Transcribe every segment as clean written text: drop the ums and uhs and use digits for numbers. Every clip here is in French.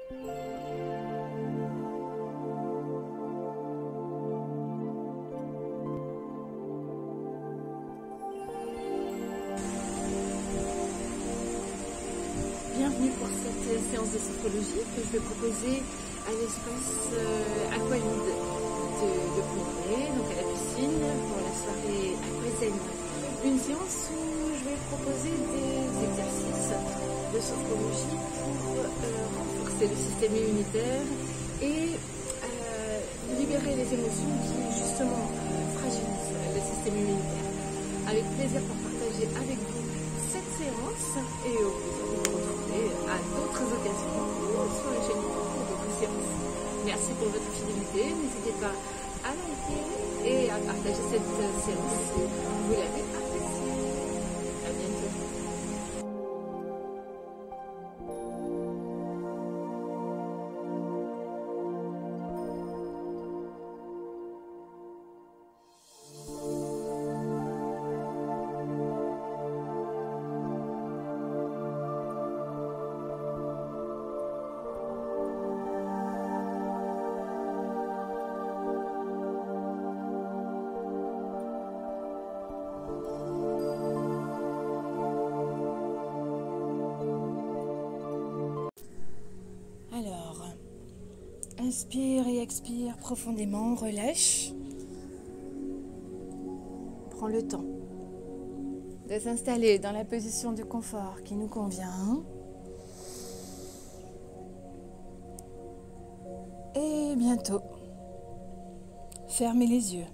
Bienvenue pour cette séance de sophrologie que je vais proposer à l'espace Aqualide de Combray, donc à la piscine, pour la soirée aquazen. Une séance où je vais proposer des exercices de sophrologie pour renforcer le système immunitaire et libérer les émotions qui justement fragilisent le système immunitaire. Avec plaisir pour partager avec vous cette séance et au plaisir de vous retrouver à d'autres occasions sur la chaîne YouTube pour d'autres séances. Merci pour votre fidélité. N'hésitez pas à liker et à partager cette séance si vous l'avez appréciée. À bientôt. Alors, inspire et expire profondément, relâche. Prends le temps de s'installer dans la position de confort qui nous convient. Et bientôt, fermez les yeux.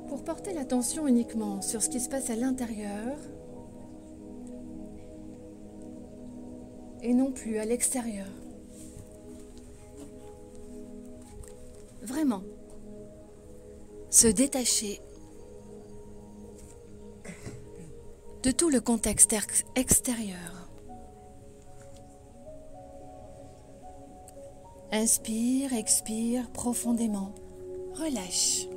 Pour porter l'attention uniquement sur ce qui se passe à l'intérieur, et non plus à l'extérieur. Vraiment, se détacher de tout le contexte extérieur. Inspire, expire profondément, relâche.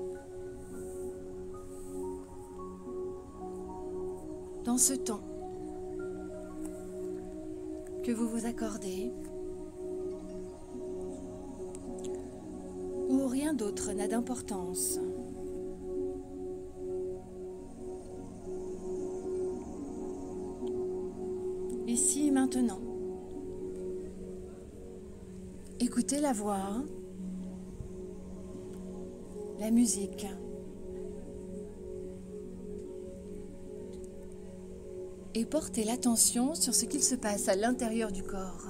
Dans ce temps que vous vous accordez, où rien d'autre n'a d'importance. Ici, maintenant. Écoutez la voix, la musique. Et portez l'attention sur ce qu'il se passe à l'intérieur du corps.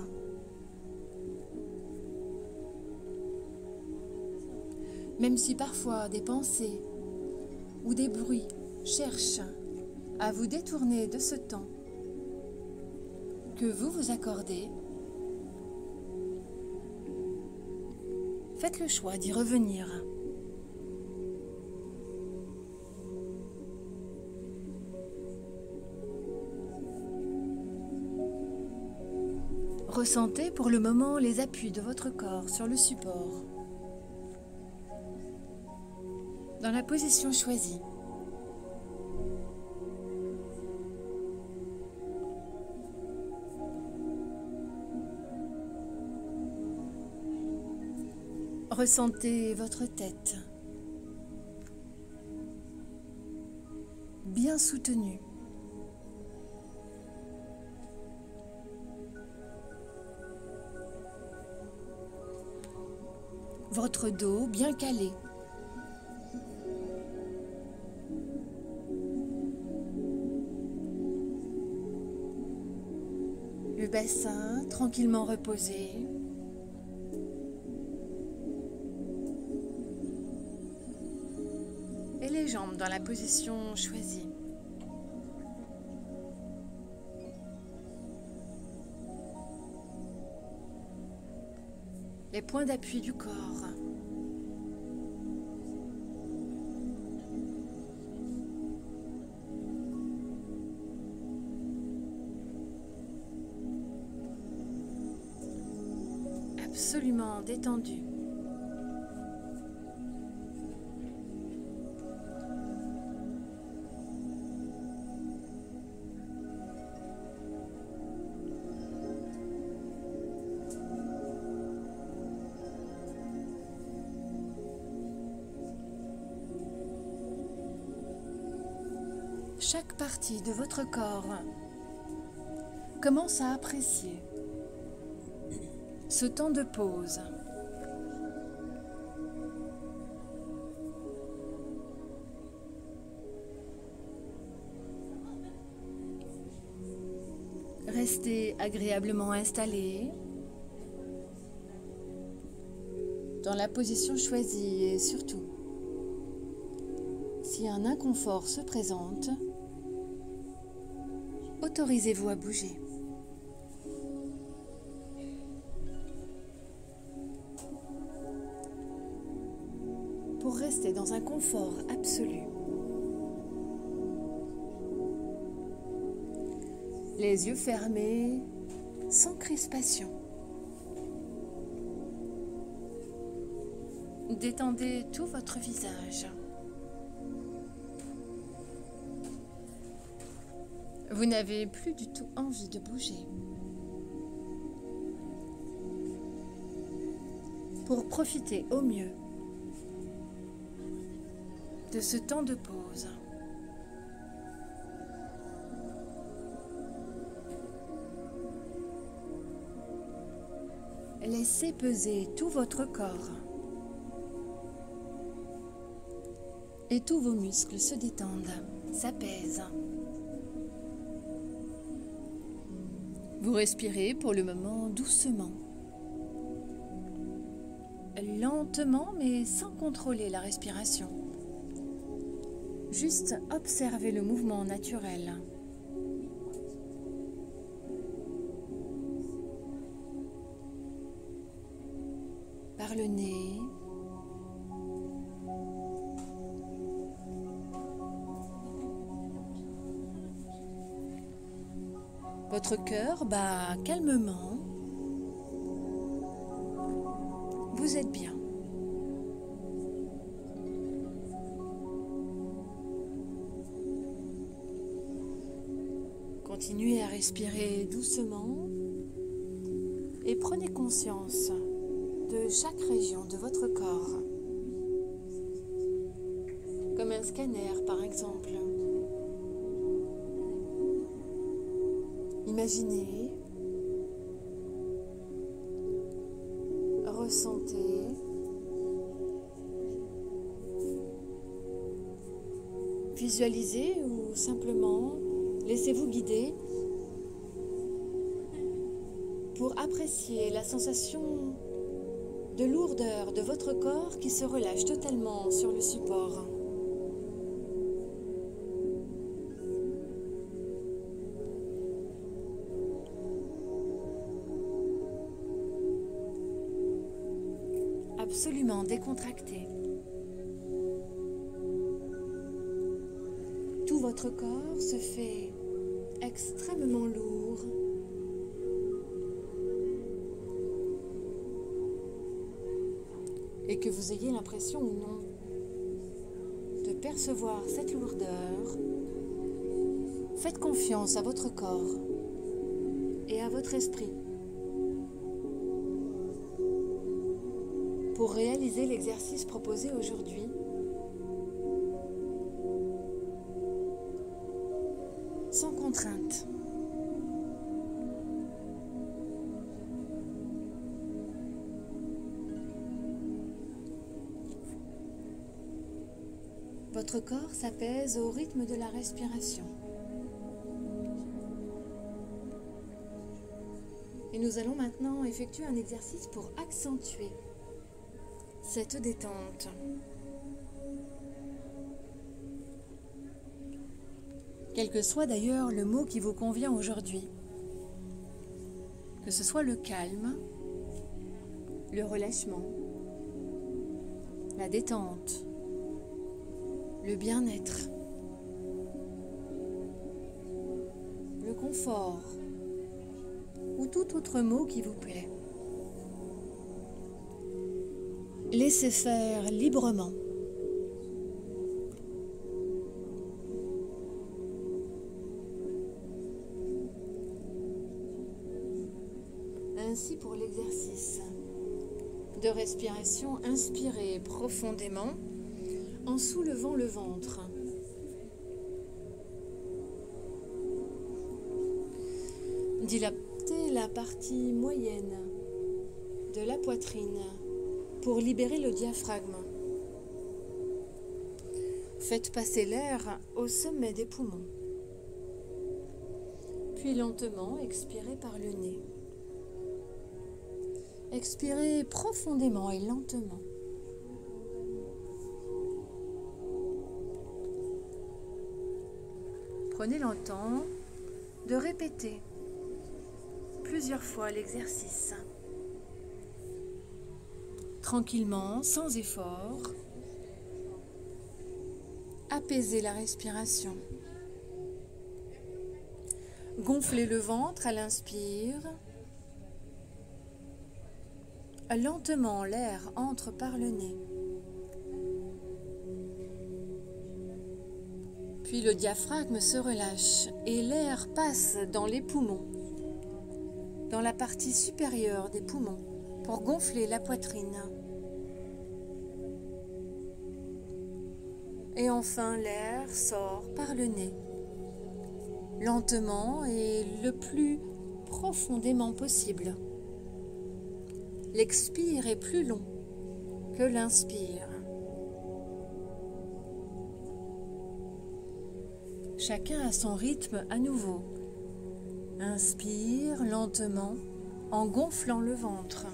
Même si parfois des pensées ou des bruits cherchent à vous détourner de ce temps que vous vous accordez, faites le choix d'y revenir. Ressentez pour le moment les appuis de votre corps sur le support, dans la position choisie. Ressentez votre tête, bien soutenue. Votre dos bien calé. Le bassin tranquillement reposé. Et les jambes dans la position choisie. Les points d'appui du corps. Absolument détendu. chaque partie de votre corps commence à apprécier ce temps de pause. Restez agréablement installé dans la position choisie et surtout, si un inconfort se présente, autorisez-vous à bouger. Pour rester dans un confort absolu. Les yeux fermés, sans crispation. Détendez tout votre visage. Vous n'avez plus du tout envie de bouger. Pour profiter au mieux de ce temps de pause, laissez peser tout votre corps et tous vos muscles se détendent, s'apaisent. Vous respirez pour le moment doucement, lentement mais sans contrôler la respiration. Juste observez le mouvement naturel. Par le nez, votre cœur bat calmement. Vous êtes bien. Continuez à respirer doucement et prenez conscience de chaque région de votre corps, comme un scanner par exemple. Imaginez, ressentez, visualisez ou simplement laissez-vous guider pour apprécier la sensation de lourdeur de votre corps qui se relâche totalement sur le support. Absolument décontracté. Tout votre corps se fait extrêmement lourd. Et que vous ayez l'impression ou non de percevoir cette lourdeur, faites confiance à votre corps et à votre esprit pour réaliser l'exercice proposé aujourd'hui. Sans contrainte. Votre corps s'apaise au rythme de la respiration. Et nous allons maintenant effectuer un exercice pour accentuer cette détente. Quel que soit d'ailleurs le mot qui vous convient aujourd'hui, que ce soit le calme, le relâchement, la détente, le bien-être, le confort ou tout autre mot qui vous plaît. Laissez faire librement. Ainsi pour l'exercice de respiration, inspirez profondément en soulevant le ventre. Dilatez la partie moyenne de la poitrine pour libérer le diaphragme. Faites passer l'air au sommet des poumons. Puis lentement, expirez par le nez. Expirez profondément et lentement. Prenez le temps de répéter plusieurs fois l'exercice. Tranquillement, sans effort, apaisez la respiration. Gonflez le ventre à l'inspire. Lentement, l'air entre par le nez. Puis le diaphragme se relâche et l'air passe dans les poumons, dans la partie supérieure des poumons, pour gonfler la poitrine. Et enfin, l'air sort par le nez, lentement et le plus profondément possible. L'expire est plus long que l'inspire. Chacun à son rythme à nouveau. Inspire lentement en gonflant le ventre.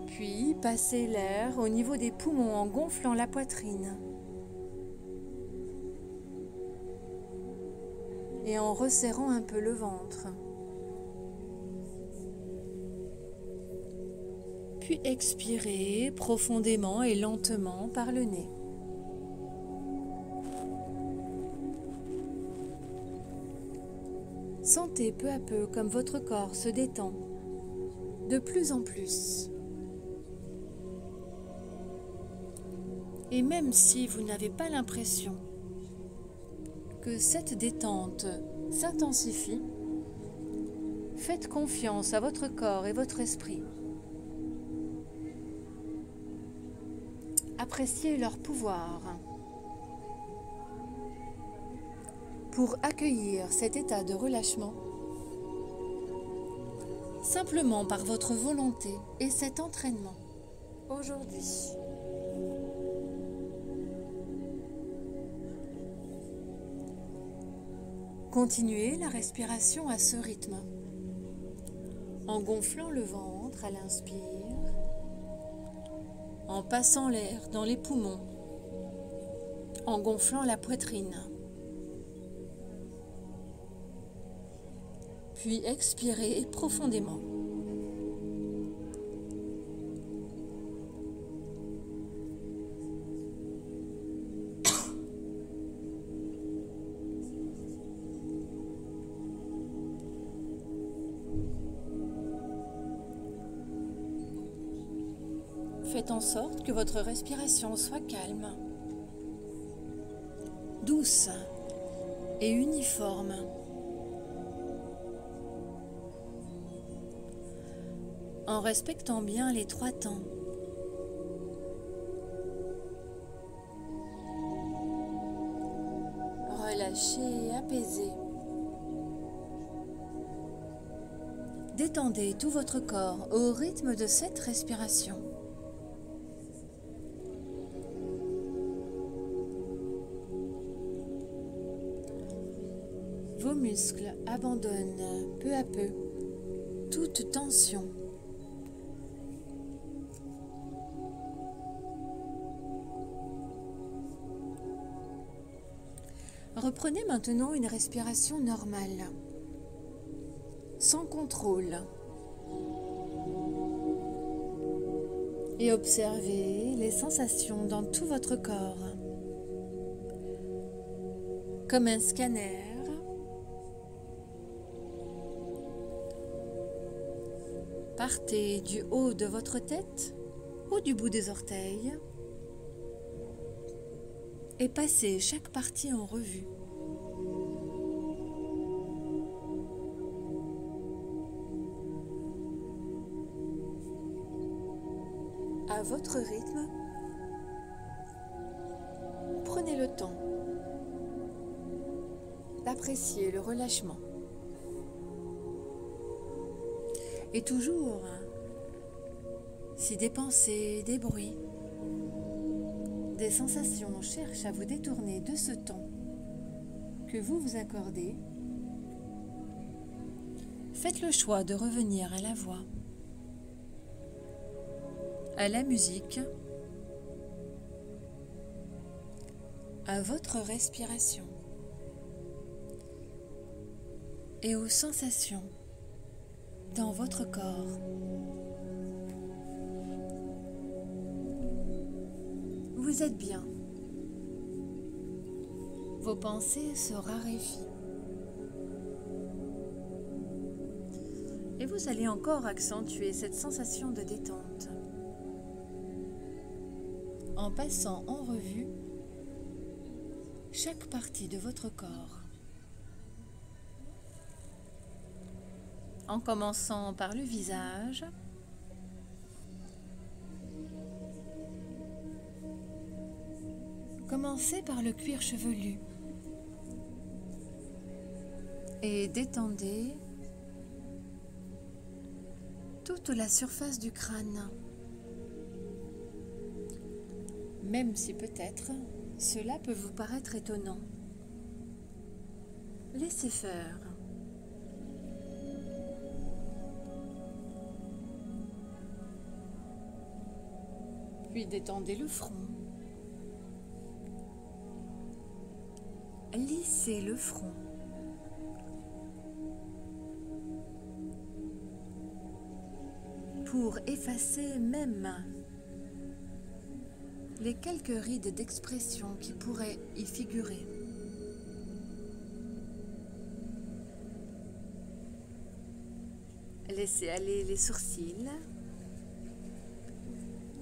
Puis passez l'air au niveau des poumons en gonflant la poitrine. Et en resserrant un peu le ventre. Puis expirez profondément et lentement par le nez. Sentez peu à peu comme votre corps se détend de plus en plus. Et même si vous n'avez pas l'impression que cette détente s'intensifie, faites confiance à votre corps et votre esprit. Appréciez leur pouvoir pour accueillir cet état de relâchement simplement par votre volonté et cet entraînement aujourd'hui. Continuez la respiration à ce rythme en gonflant le ventre à l'inspire, en passant l'air dans les poumons, en gonflant la poitrine. Puis expirez profondément. Faites en sorte que votre respiration soit calme, douce et uniforme. En respectant bien les 3 temps. Relâchez et apaisez. Détendez tout votre corps au rythme de cette respiration. Vos muscles abandonnent peu à peu toute tension. Reprenez maintenant une respiration normale, sans contrôle. Et observez les sensations dans tout votre corps. Comme un scanner, partez du haut de votre tête ou du bout des orteils et passez chaque partie en revue. À votre rythme, prenez le temps d'apprécier le relâchement. Et toujours, si des pensées, des bruits, des sensations cherchent à vous détourner de ce temps que vous vous accordez, faites le choix de revenir à la voix, à la musique, à votre respiration et aux sensations dans votre corps. Vous êtes bien. Vos pensées se raréfient. Et vous allez encore accentuer cette sensation de détente en passant en revue chaque partie de votre corps. En commençant par le visage, commencez par le cuir chevelu et détendez toute la surface du crâne, même si peut-être cela peut vous paraître étonnant. Laissez faire. Puis détendez le front. Lissez le front. Pour effacer même les quelques rides d'expression qui pourraient y figurer. Laissez aller les sourcils,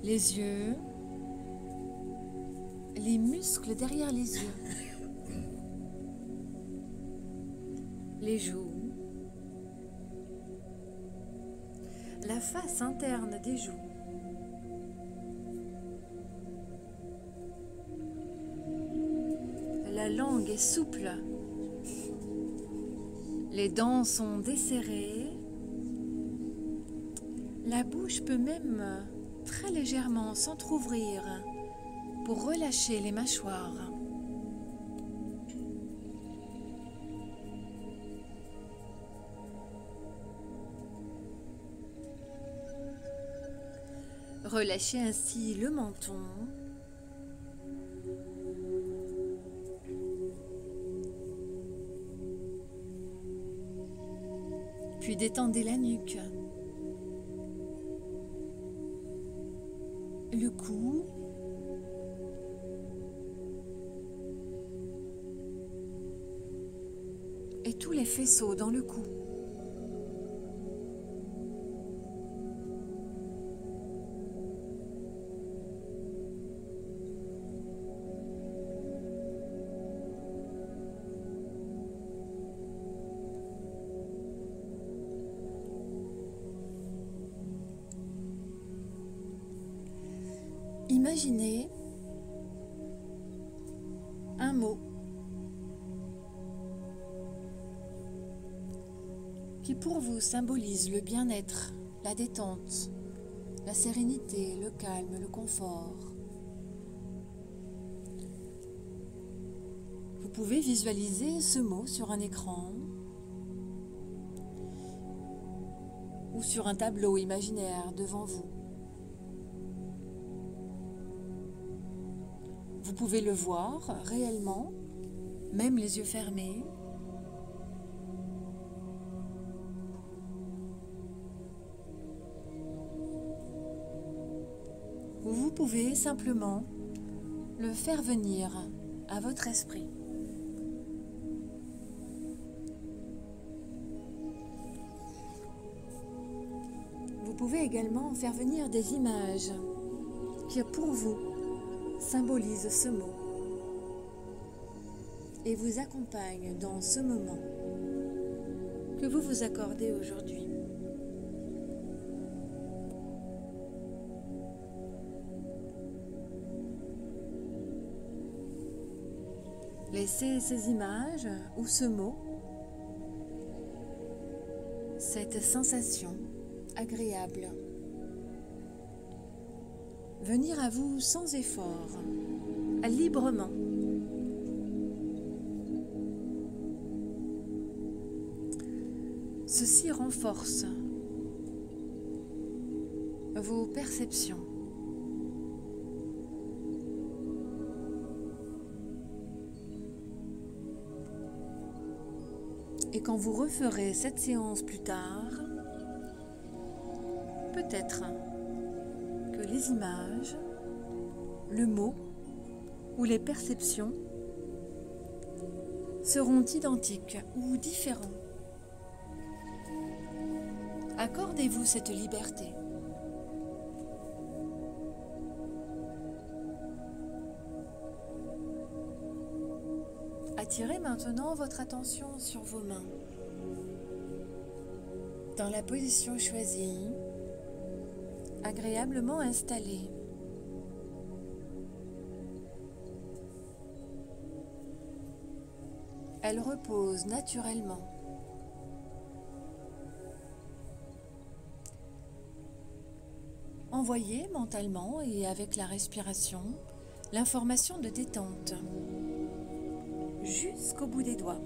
les yeux, les muscles derrière les yeux, les joues, la face interne des joues, la langue est souple, les dents sont desserrées, la bouche peut même très légèrement s'entrouvrir pour relâcher les mâchoires. Relâchez ainsi le menton, puis détendez la nuque, le cou, et tous les faisceaux dans le cou. Imaginez un mot qui pour vous symbolise le bien-être, la détente, la sérénité, le calme, le confort. Vous pouvez visualiser ce mot sur un écran ou sur un tableau imaginaire devant vous. Vous pouvez le voir réellement, même les yeux fermés. Ou vous pouvez simplement le faire venir à votre esprit. Vous pouvez également faire venir des images qui, pour vous, symbolisent ce mot et vous accompagnent dans ce moment que vous vous accordez aujourd'hui. Laissez ces images ou ce mot, cette sensation agréable, venir à vous sans effort, librement. Ceci renforce vos perceptions. Et quand vous referez cette séance plus tard, peut-être que les images, le mot ou les perceptions seront identiques ou différents. Accordez-vous cette liberté. Attirez maintenant votre attention sur vos mains. Dans la position choisie, agréablement installée. Elles reposent naturellement. Envoyez mentalement et avec la respiration l'information de détente jusqu'au bout des doigts.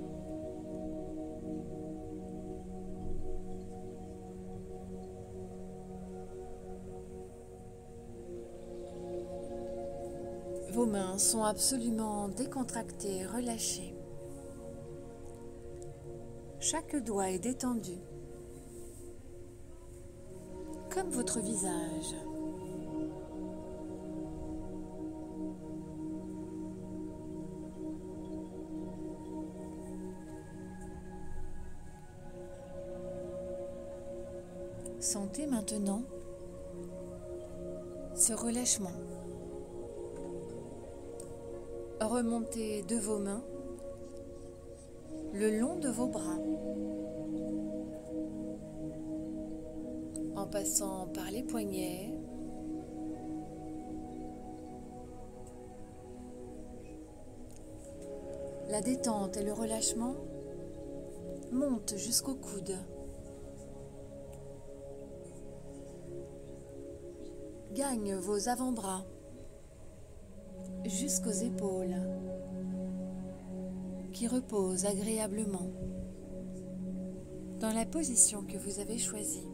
Vos mains sont absolument décontractées, relâchées. Chaque doigt est détendu, comme votre visage. Sentez maintenant ce relâchement. Remontez de vos mains le long de vos bras, en passant par les poignets, la détente et le relâchement montent jusqu'au coude. Gagne vos avant-bras jusqu'aux épaules qui reposent agréablement dans la position que vous avez choisie.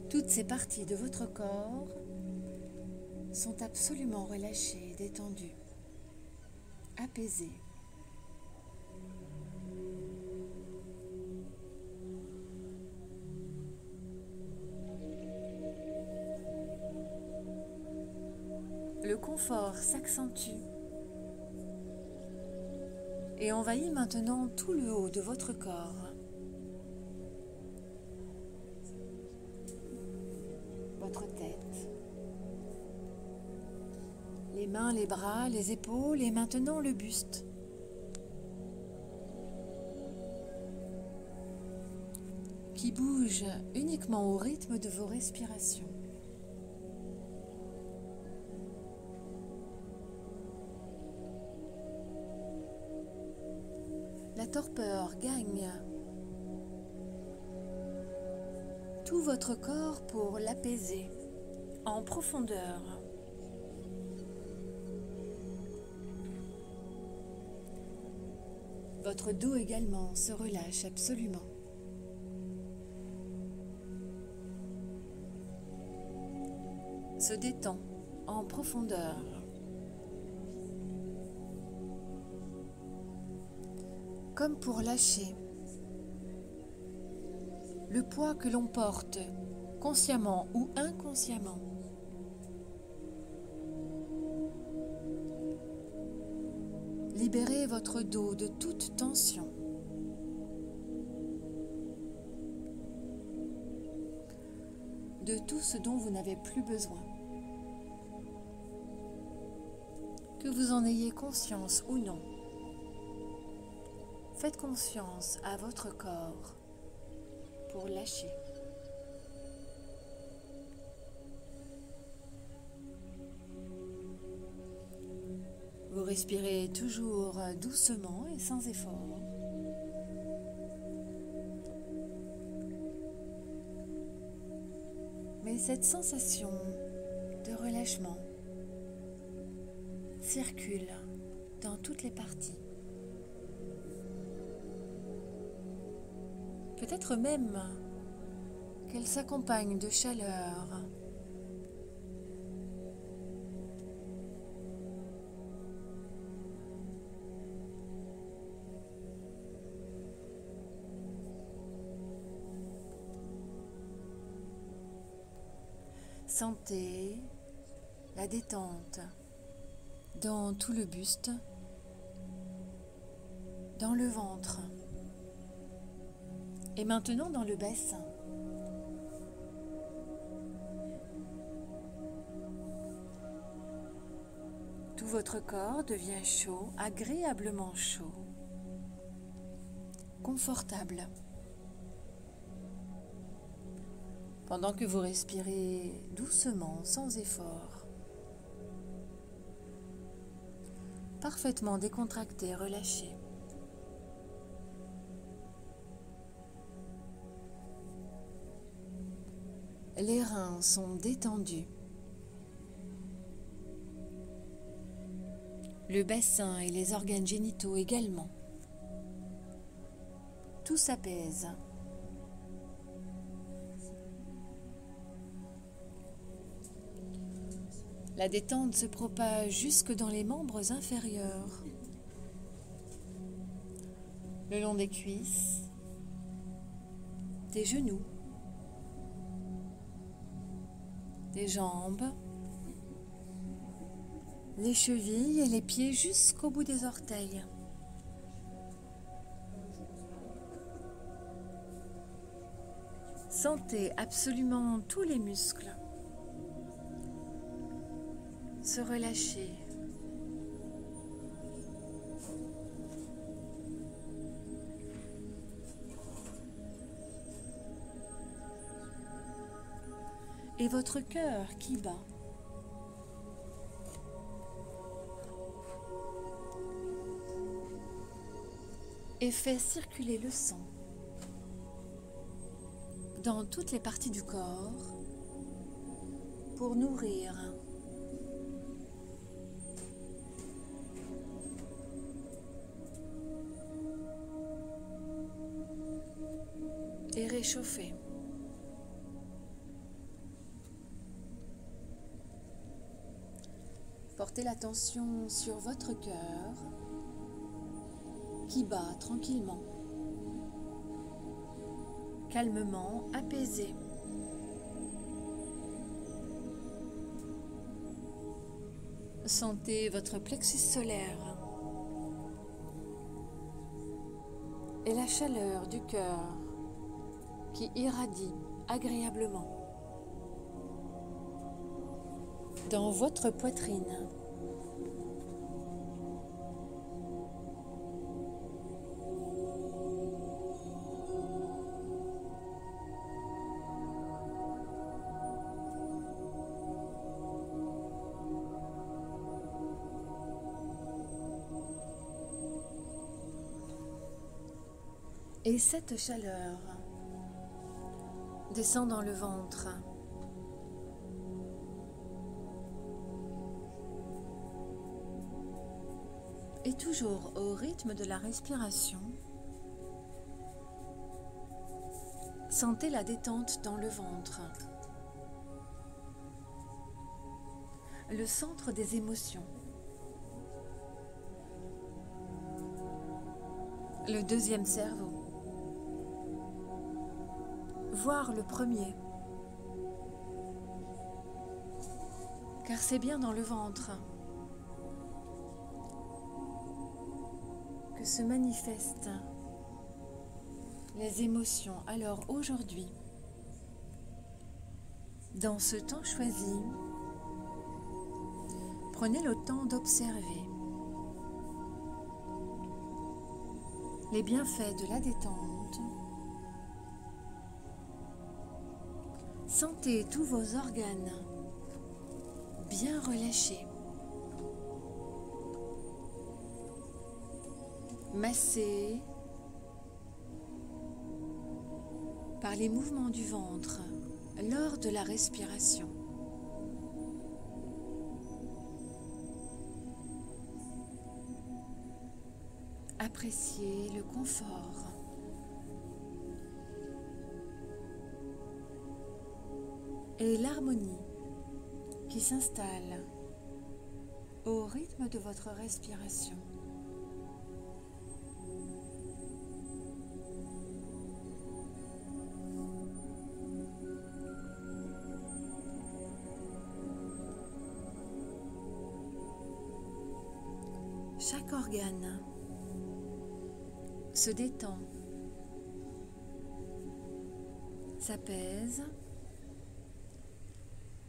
Toutes ces parties de votre corps sont absolument relâchées, détendues, apaisées. Le confort s'accentue et envahit maintenant tout le haut de votre corps. Votre tête, les mains, les bras, les épaules et maintenant le buste. Qui bouge uniquement au rythme de vos respirations. La torpeur gagne tout votre corps pour l'apaiser en profondeur. Votre dos également se relâche absolument. Se détend en profondeur. Comme pour lâcher le poids que l'on porte, consciemment ou inconsciemment. Libérez votre dos de toute tension. De tout ce dont vous n'avez plus besoin. Que vous en ayez conscience ou non. Faites confiance à votre corps pour lâcher. respirez toujours doucement et sans effort. Mais cette sensation de relâchement circule dans toutes les parties. Peut-être même qu'elle s'accompagne de chaleur. Sentez la détente dans tout le buste, dans le ventre et maintenant dans le bassin. Tout votre corps devient chaud, agréablement chaud, confortable. Pendant que vous respirez doucement, sans effort, parfaitement décontracté, relâché. Les reins sont détendus. Le bassin et les organes génitaux également. Tout s'apaise. La détente se propage jusque dans les membres inférieurs, le long des cuisses, des genoux, des jambes, les chevilles et les pieds jusqu'au bout des orteils. Sentez absolument tous les muscles se relâcher. Et votre cœur qui bat. Et fait circuler le sang dans toutes les parties du corps pour nourrir et réchauffer. Portez l'attention sur votre cœur qui bat tranquillement, calmement, apaisé. Sentez votre plexus solaire et la chaleur du cœur qui irradie agréablement dans votre poitrine. Et cette chaleur descend dans le ventre. Et toujours au rythme de la respiration, sentez la détente dans le ventre, le centre des émotions, le deuxième cerveau, voire le premier, car c'est bien dans le ventre que se manifestent les émotions. Alors aujourd'hui, dans ce temps choisi, prenez le temps d'observer les bienfaits de la détente. Sentez tous vos organes bien relâchés. massez par les mouvements du ventre lors de la respiration. Appréciez le confort. Et l'harmonie qui s'installe au rythme de votre respiration. Chaque organe se détend, s'apaise,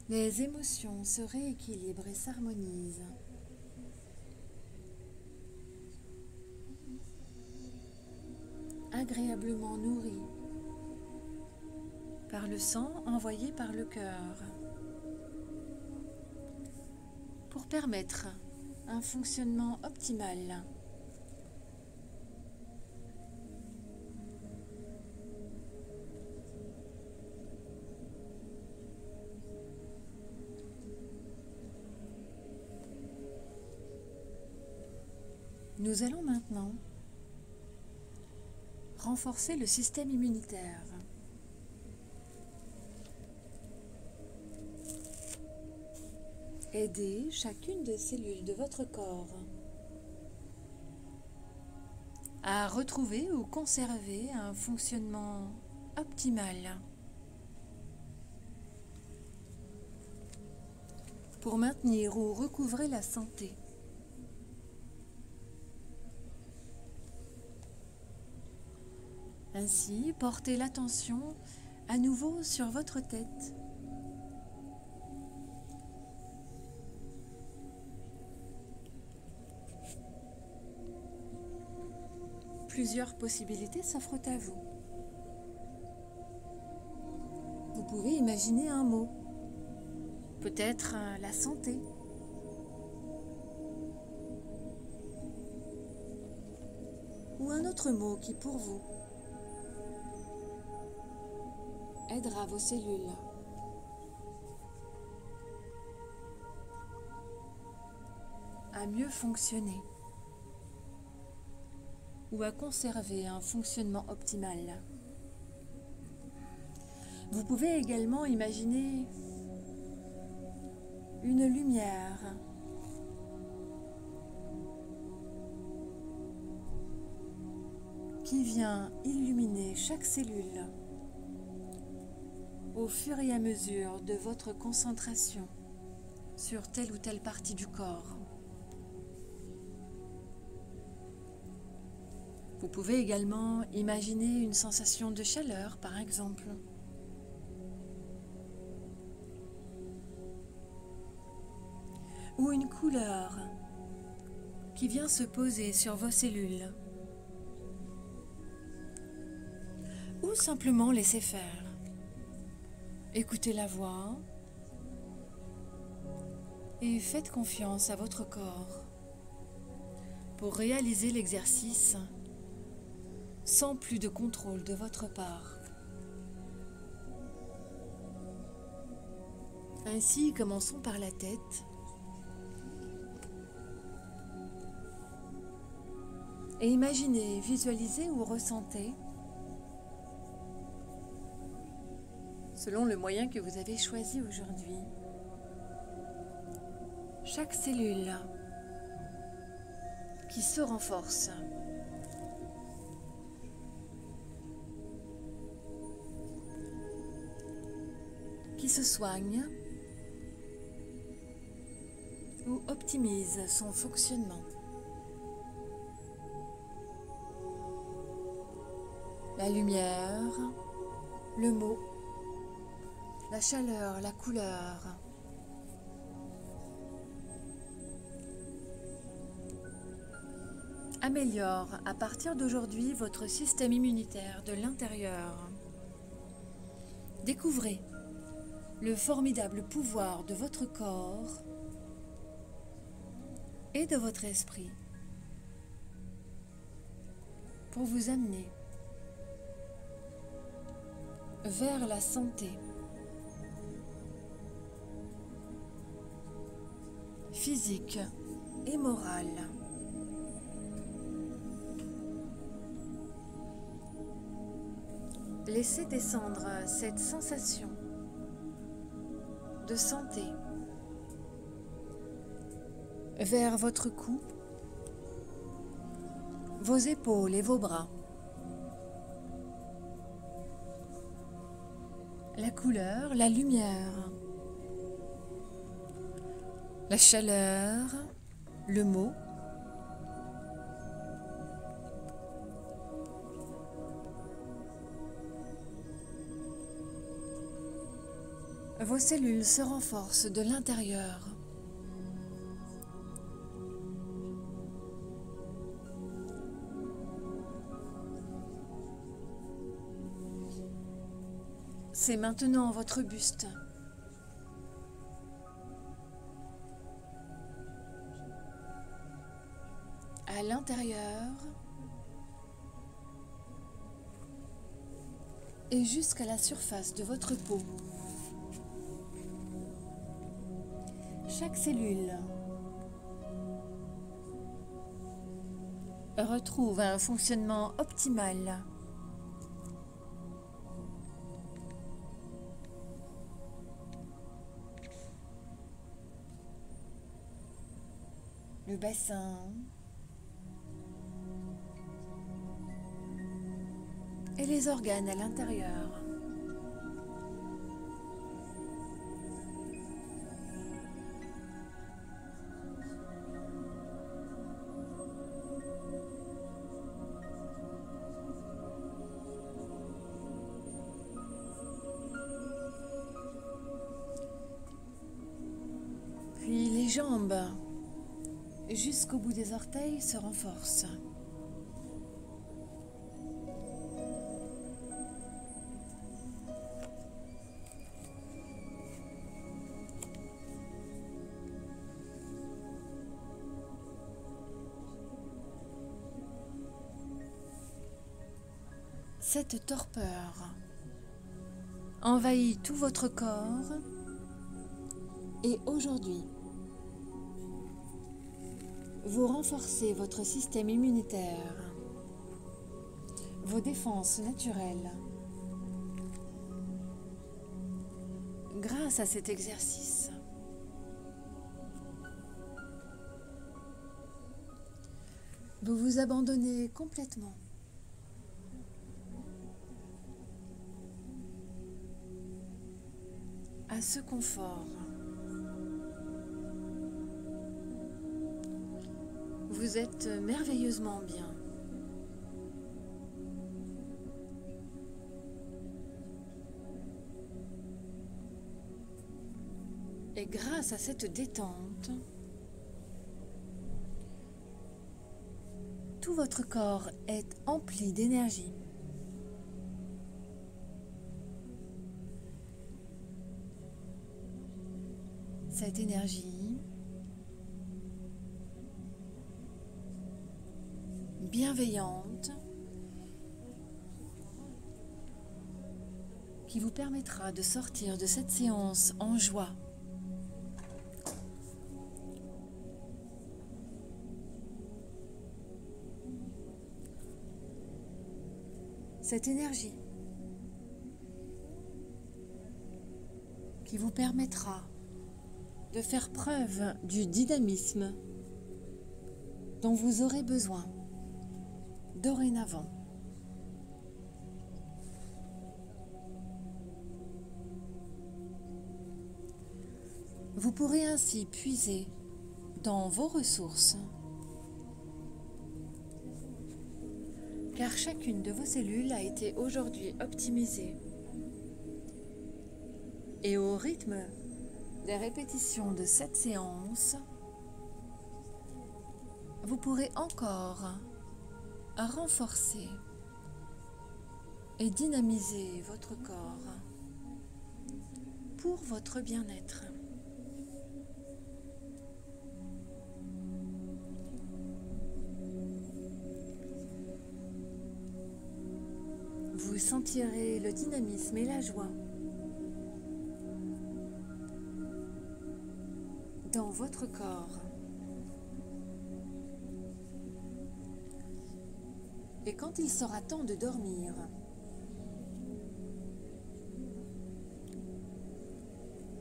les émotions se rééquilibrent et s'harmonisent. Agréablement nourris par le sang envoyé par le cœur pour permettre un fonctionnement optimal. Nous allons maintenant renforcer le système immunitaire. Aider chacune des cellules de votre corps à retrouver ou conserver un fonctionnement optimal pour maintenir ou recouvrer la santé. Ainsi, portez l'attention à nouveau sur votre tête. Plusieurs possibilités s'offrent à vous. Vous pouvez imaginer un mot, peut-être la santé. Ou un autre mot qui, pour vous, aidera vos cellules à mieux fonctionner ou à conserver un fonctionnement optimal. Vous pouvez également imaginer une lumière qui vient illuminer chaque cellule au fur et à mesure de votre concentration sur telle ou telle partie du corps. Vous pouvez également imaginer une sensation de chaleur, par exemple. Ou une couleur qui vient se poser sur vos cellules. Ou simplement laisser faire. Écoutez la voix et faites confiance à votre corps pour réaliser l'exercice sans plus de contrôle de votre part. Ainsi, commençons par la tête et imaginez, visualisez ou ressentez, selon le moyen que vous avez choisi aujourd'hui, chaque cellule qui se renforce, qui se soigne ou optimise son fonctionnement. La lumière, le mot, la chaleur, la couleur. Améliore à partir d'aujourd'hui votre système immunitaire de l'intérieur. Découvrez le formidable pouvoir de votre corps et de votre esprit pour vous amener vers la santé physique et morale. Laissez descendre cette sensation de santé vers votre cou, vos épaules et vos bras. La couleur, la lumière, la chaleur, le mot. Vos cellules se renforcent de l'intérieur. C'est maintenant votre buste. À l'intérieur et jusqu'à la surface de votre peau. Chaque cellule retrouve un fonctionnement optimal. Le bassin et les organes à l'intérieur. Puis les jambes jusqu'au bout des orteils se renforcent. Cette torpeur envahit tout votre corps et aujourd'hui, vous renforcez votre système immunitaire, vos défenses naturelles. Grâce à cet exercice, vous vous abandonnez complètement à ce confort. Vous êtes merveilleusement bien. Et grâce à cette détente, tout votre corps est empli d'énergie. Cette énergie bienveillante qui vous permettra de sortir de cette séance en joie. Cette énergie qui vous permettra de faire preuve du dynamisme dont vous aurez besoin dorénavant. Vous pourrez ainsi puiser dans vos ressources, car chacune de vos cellules a été aujourd'hui optimisée. Et au rythme des répétitions de cette séance, vous pourrez encore renforcer et dynamiser votre corps pour votre bien-être. sentirez le dynamisme et la joie dans votre corps. Et quand il sera temps de dormir,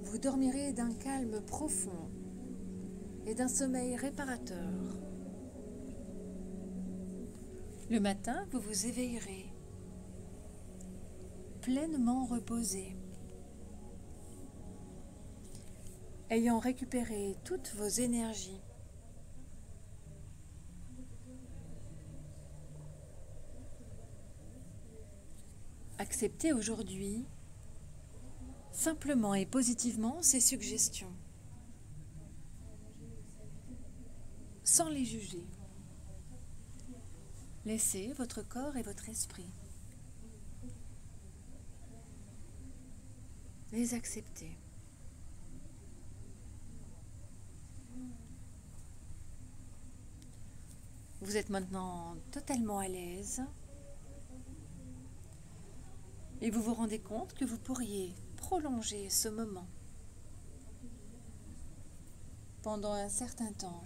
vous dormirez d'un calme profond et d'un sommeil réparateur. Le matin, vous vous éveillerez pleinement reposé, ayant récupéré toutes vos énergies. Acceptez aujourd'hui simplement et positivement ces suggestions, sans les juger. Laissez votre corps et votre esprit les accepter. Vous êtes maintenant totalement à l'aise et vous vous rendez compte que vous pourriez prolonger ce moment pendant un certain temps.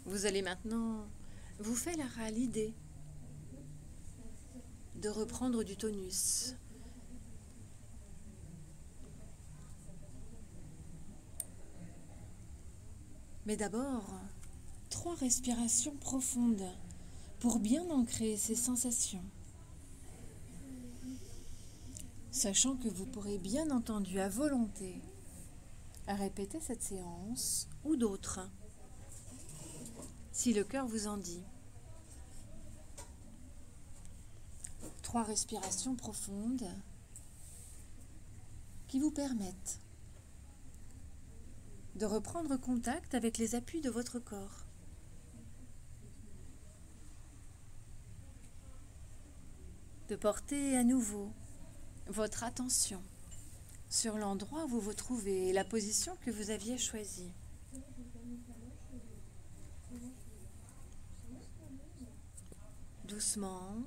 Vous allez maintenant vous faire l'idée de reprendre du tonus. Mais d'abord, 3 respirations profondes pour bien ancrer ces sensations. Sachant que vous pourrez bien entendu à volonté à répéter cette séance ou d'autres, si le cœur vous en dit. 3 respirations profondes qui vous permettent de reprendre contact avec les appuis de votre corps. De porter à nouveau votre attention sur l'endroit où vous vous trouvez et la position que vous aviez choisie. Doucement,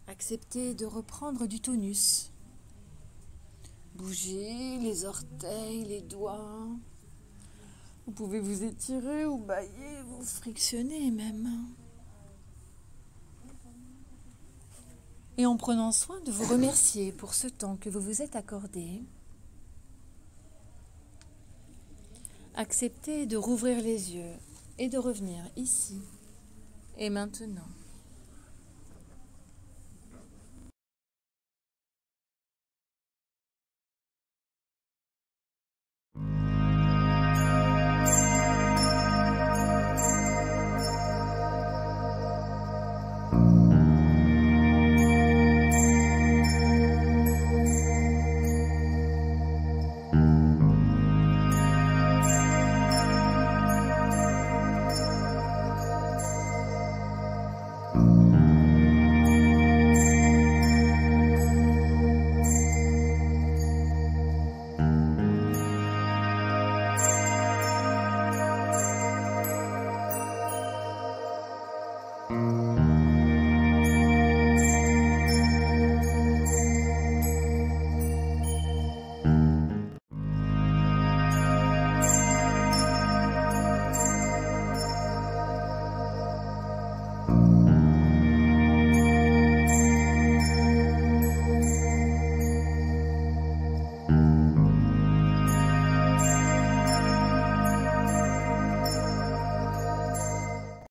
acceptez de reprendre du tonus. Bougez les orteils, les doigts. Vous pouvez vous étirer ou bâiller, vous frictionner même. Et en prenant soin de vous remercier pour ce temps que vous vous êtes accordé, acceptez de rouvrir les yeux et de revenir ici et maintenant.